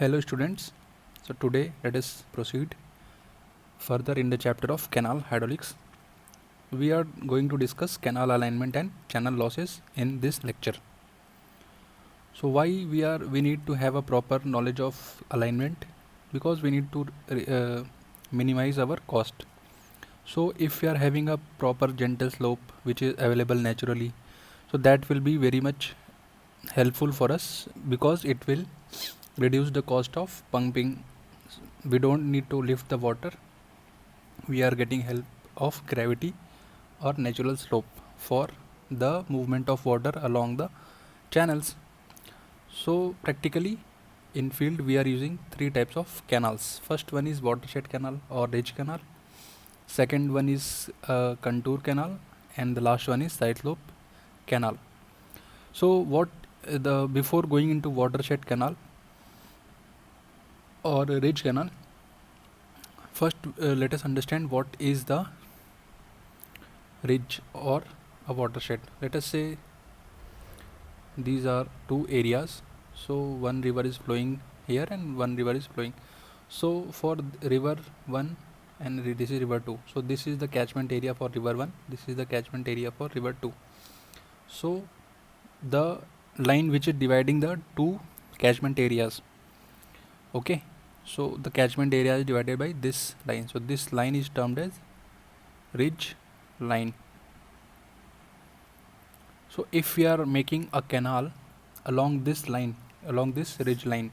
Hello students. So today let us proceed further in the chapter of canal hydraulics. We are going to discuss canal alignment and channel losses in this lecture. So why we need to have a proper knowledge of alignment, because we need to minimize our cost. So if we are having a proper gentle slope which is available naturally, so that will be very much helpful for us because it will reduce the cost of pumping. We don't need to lift the water, we are getting help of gravity or natural slope for the movement of water along the channels. So practically in field we are using three types of canals. First one is watershed canal or ridge canal, second one is contour canal, and the last one is side slope canal. So what the before going into watershed canal or ridge canal, first let us understand what is the ridge or a watershed. Let us say these are two areas, so one river is flowing here and one river is flowing. So for river 1 and this is river 2, so this is the catchment area for river 1, this is the catchment area for river 2. So the line which is dividing the two catchment areas, okay, so the catchment area is divided by this line, so this line is termed as ridge line. So if we are making a canal along this line, along this ridge line,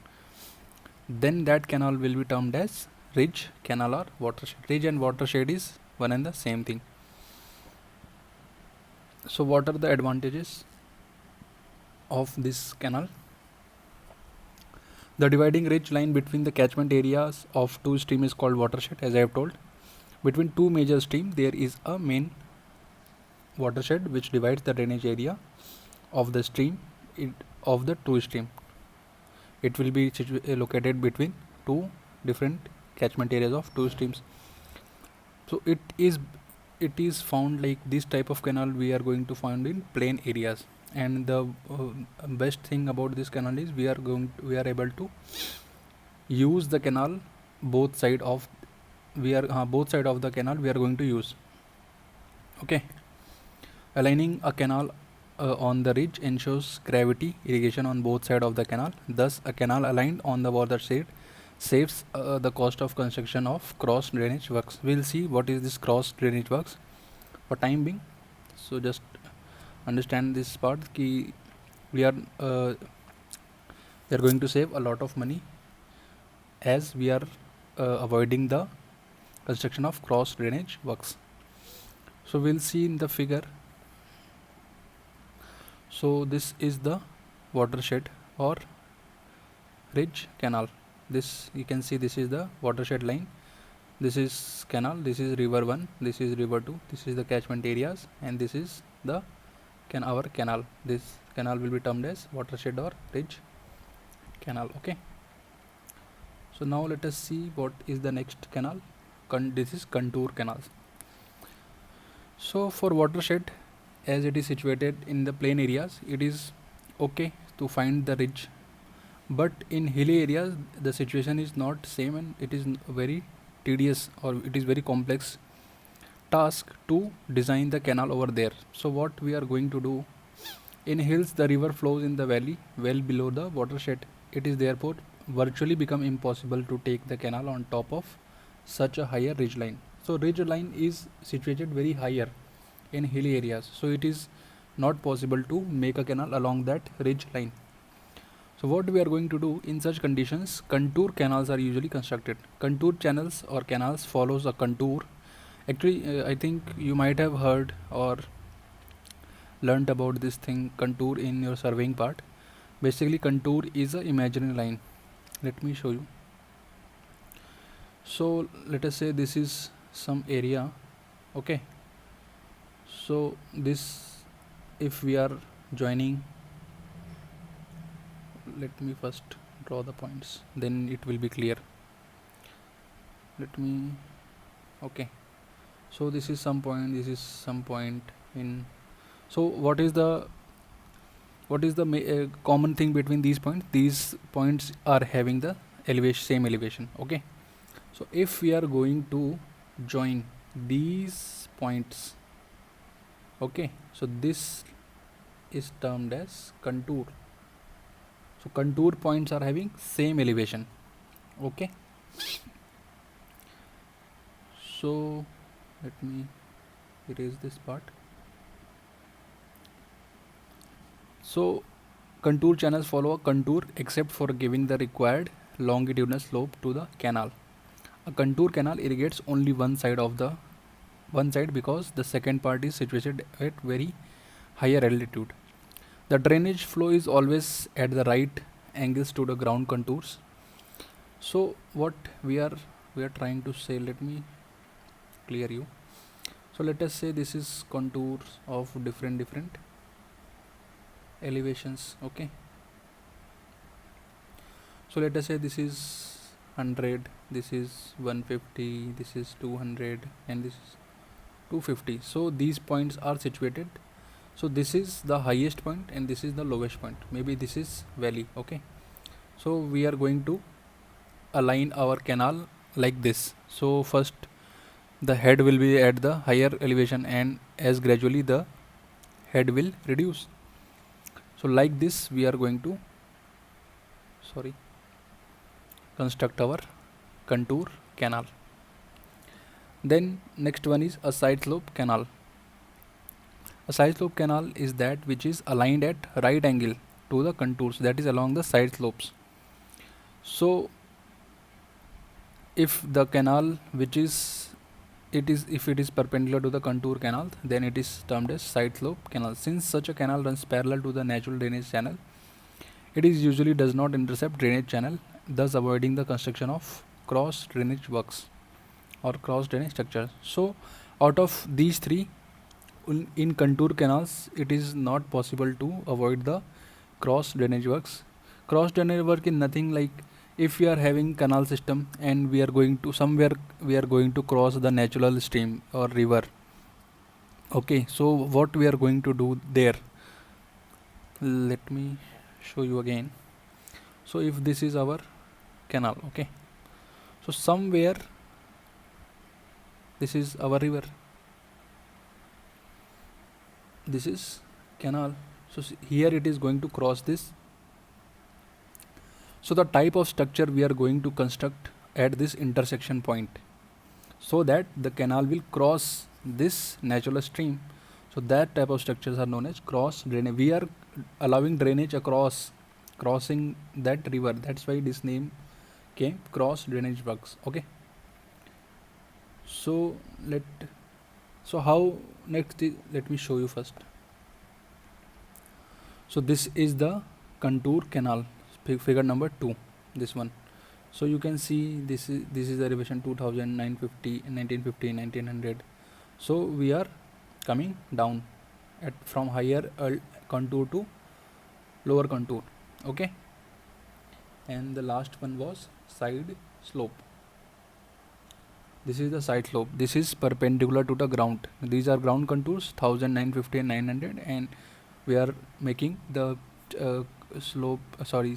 then that canal will be termed as ridge canal or watershed. Ridge and watershed is one and the same thing. So what are the advantages of this canal? The dividing ridge line between the catchment areas of two streams is called watershed, as I have told. Between two major streams there is a main watershed which divides the drainage area of the stream of the two stream. It will be located between two different catchment areas of two streams. So it is found like this type of canal we are going to find in plain areas, and the best thing about this canal is we are able to use the canal both side of both side of the canal we are going to use. Okay, aligning a canal on the ridge ensures gravity irrigation on both sides of the canal. Thus, a canal aligned on the watershed saves the cost of construction of cross drainage works. We'll see what is this cross drainage works for time being. So just understand this part ki we are going to save a lot of money as we are avoiding the construction of cross drainage works. So we'll see in the figure. So this is the watershed or ridge canal. This you can see, this is the watershed line, this is canal, this is river 1, this is river 2, this is the catchment areas, and this is the our canal. This canal will be termed as watershed or ridge canal. Okay, so now let us see what is the next canal. This is contour canals. So for watershed, as it is situated in the plain areas, it is okay to find the ridge, but in hilly areas the situation is not same, and it is very tedious or it is very complex task to design the canal over there. So what we are going to do, in hills the river flows in the valley well below the watershed. It is therefore virtually become impossible to take the canal on top of such a higher ridge line. So ridge line is situated very higher in hilly areas, so it is not possible to make a canal along that ridge line. So what we are going to do in such conditions, contour canals are usually constructed. Contour channels or canals follows a contour. Actually I think you might have heard or learnt about this thing contour in your surveying part. Basically contour is a imaginary line. Let me show you. So let us say this is some area. Okay, so this, if we are joining, let me first draw the points, then it will be clear. Let me, okay, so this is some point, this is some point in. So what is the common thing between these points? These points are having the same elevation. Okay, so if we are going to join these points, okay, so this is termed as contour. So contour points are having same elevation. Okay, so let me erase this part. So contour channels follow a contour except for giving the required longitudinal slope to the canal. A contour canal irrigates only one side because the second part is situated at very higher altitude. The drainage flow is always at the right angles to the ground contours. So what we are trying to say, let me clear you. So let us say this is contours of different elevations. Okay, so let us say this is 100, this is 150, this is 200, and this is 250. So these points are situated, so this is the highest point and this is the lowest point, maybe this is valley. Okay, so we are going to align our canal like this. So first the head will be at the higher elevation, and as gradually the head will reduce. So like this we are going to construct our contour canal. Then next one is a side slope canal. A side slope canal is that which is aligned at right angle to the contours, that is along the side slopes. So if the canal which is if it is perpendicular to the contour canal, then it is termed as side slope canal. Since such a canal runs parallel to the natural drainage channel, it is usually does not intercept drainage channel, thus avoiding the construction of cross drainage works or cross drainage structures. So out of these three, in contour canals it is not possible to avoid the cross drainage works. Cross drainage work is nothing like, if we are having canal system and we are going to somewhere, we are going to cross the natural stream or river. Okay, so what we are going to do there, let me show you again. So if this is our canal, okay, so somewhere this is our river, this is canal, so here it is going to cross this. So the type of structure we are going to construct at this intersection point, so that the canal will cross this natural stream, so that type of structures are known as cross drainage. We are allowing drainage across, crossing that river, that's why this name came, cross drainage works. Okay, so how next is, let me show you first. So this is the contour canal, figure number 2, this one. So you can see this is the elevation 2000, 950, 1950, 1900. So we are coming down at from higher contour to lower contour. Okay, and the last one was side slope. This is the side slope, this is perpendicular to the ground. These are ground contours 1000, 950 and 900, and we are making the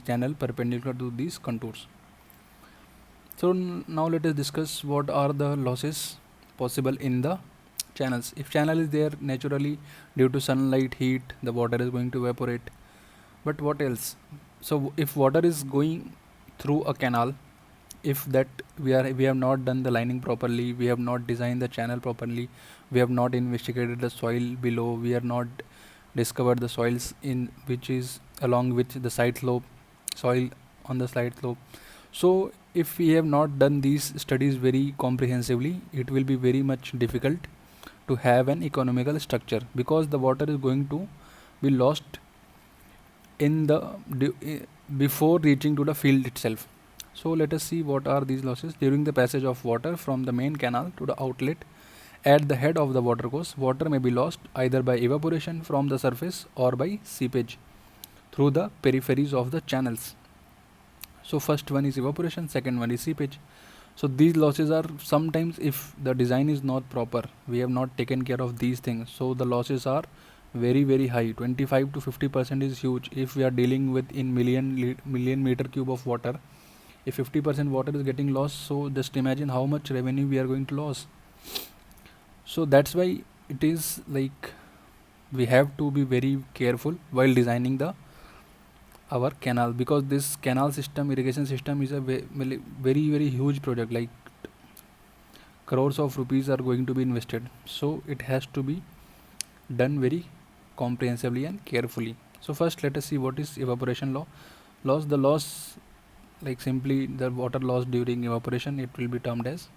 channel perpendicular to these contours. So now let us discuss what are the losses possible in the channels. If channel is there, naturally due to sunlight, heat, the water is going to evaporate. But what else? So if water is going through a canal, if that we have not done the lining properly, we have not designed the channel properly, we have not investigated the soil below, we are not discovered the soils in which is along which the side slope, soil on the side slope. So if we have not done these studies very comprehensively, it will be very much difficult to have an economical structure, because the water is going to be lost in the before reaching to the field itself. So let us see what are these losses. During the passage of water from the main canal to the outlet at the head of the watercourse, water may be lost either by evaporation from the surface or by seepage through the peripheries of the channels. So first one is evaporation, second one is seepage. So these losses are sometimes, if the design is not proper, we have not taken care of these things, so the losses are very high. 25 to 50% is huge if we are dealing with in million meter cube of water. If 50% water is getting lost, so just imagine how much revenue we are going to lose. So that's why it is like we have to be very careful while designing the our canal, because this canal system, irrigation system, is a very very huge project. Like crores of rupees are going to be invested, so it has to be done very comprehensively and carefully. So first let us see what is evaporation loss. The loss, like simply the water loss during evaporation, it will be termed as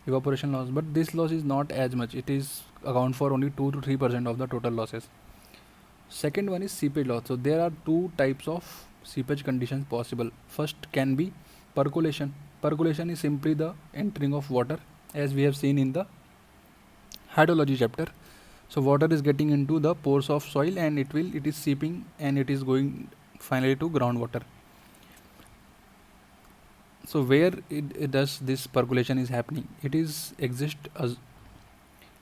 evaporation loss, but this loss is not as much. It is account for only 2 to 3% of the total losses. Second one is seepage loss. So there are two types of seepage conditions possible. First can be percolation. Percolation is simply the entering of water, as we have seen in the hydrology chapter. So water is getting into the pores of soil and it is seeping and it is going finally to groundwater. So where it does this percolation is happening, it is exist as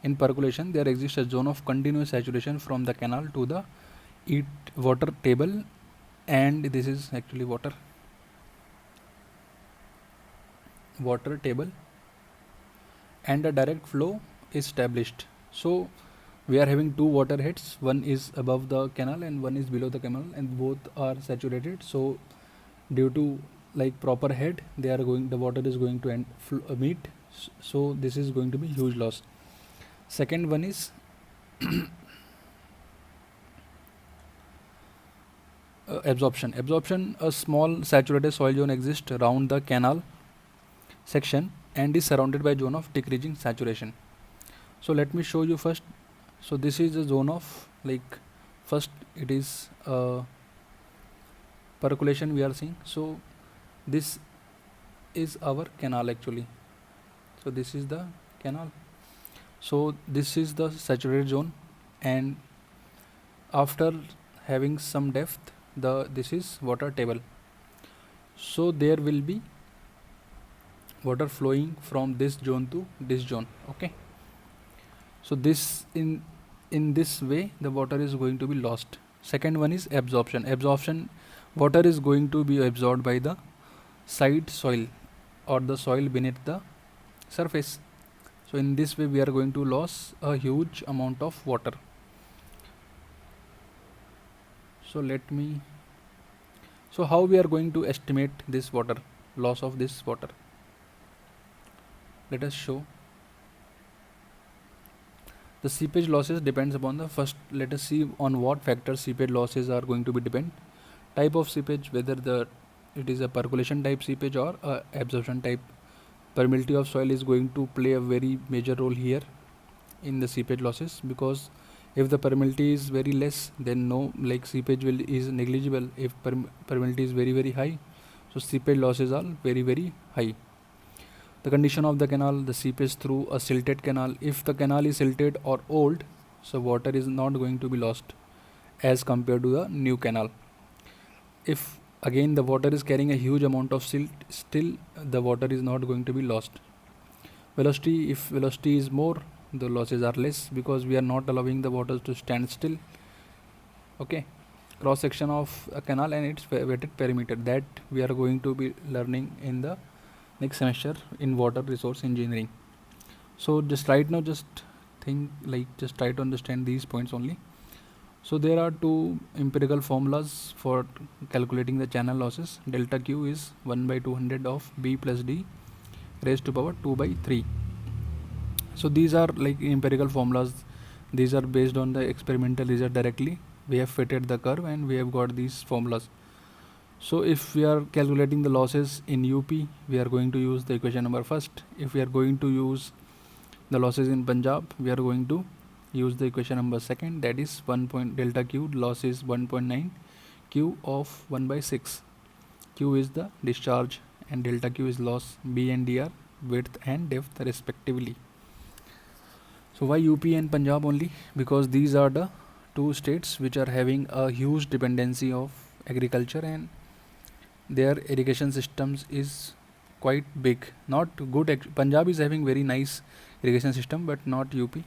in percolation there exists a zone of continuous saturation from the canal to the water table, and this is actually water table, and a direct flow is established. So we are having two water heads, one is above the canal and one is below the canal, and both are saturated. So due to like proper head, the water is going to meet. So this is going to be huge loss. Second one is absorption. A small saturated soil zone exists around the canal section and is surrounded by zone of decreasing saturation. So let me show you first. So this is a zone of, like, first it is percolation we are seeing. So this is our canal actually. So this is the canal. So this is the saturated zone, and after having some depth, this is water table. So there will be water flowing from this zone to this zone. Okay. So this in this way the water is going to be lost. Second one is absorption. Water is going to be absorbed by the side soil or the soil beneath the surface. So in this way we are going to lose a huge amount of water. So how we are going to estimate this water loss of this water? Let us show. The seepage losses depends upon the first. Let us see on what factors seepage losses are going to be depend. Type of seepage, whether it is a percolation type seepage or a absorption type. Permeability of soil is going to play a very major role here in the seepage losses, because if the permeability is very less, then seepage is negligible. If permeability is very very high, so seepage losses are very very high. The condition of the canal, the seepage through a silted canal. If the canal is silted or old, so water is not going to be lost as compared to the new canal. If again the water is carrying a huge amount of silt, still the water is not going to be lost. Velocity, if velocity is more, the losses are less, because we are not allowing the water to stand still. Okay. Cross section of a canal and its wetted perimeter, that we are going to be learning in the next semester in water resource engineering. So just right now, just try to understand these points only. So there are two empirical formulas for calculating the channel losses. Delta Q is 1 by 200 of B plus D raised to power 2 by 3. So these are like empirical formulas. These are based on the experimental result directly. We have fitted the curve and we have got these formulas. So if we are calculating the losses in UP, we are going to use the equation number first. If we are going to use the losses in Punjab, we are going to use the equation number second, that is 1 point delta Q loss is 1.9 Q of 1 by 6. Q is the discharge and delta Q is loss. B and D are width and depth respectively. So why UP and Punjab only? Because these are the two states which are having a huge dependency of agriculture, and their irrigation systems is quite big. Not good. Punjab is having very nice irrigation system, but not UP.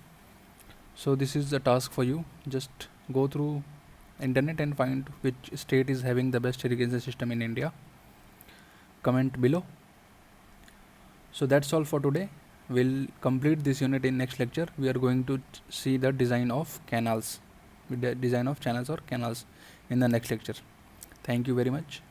So this is the task for you. Just go through internet and find which state is having the best irrigation system in India. comment below. So that's all for today. We'll complete this unit in next lecture. We are going to see the design of canals, the design of channels or canals in the next lecture. Thank you very much.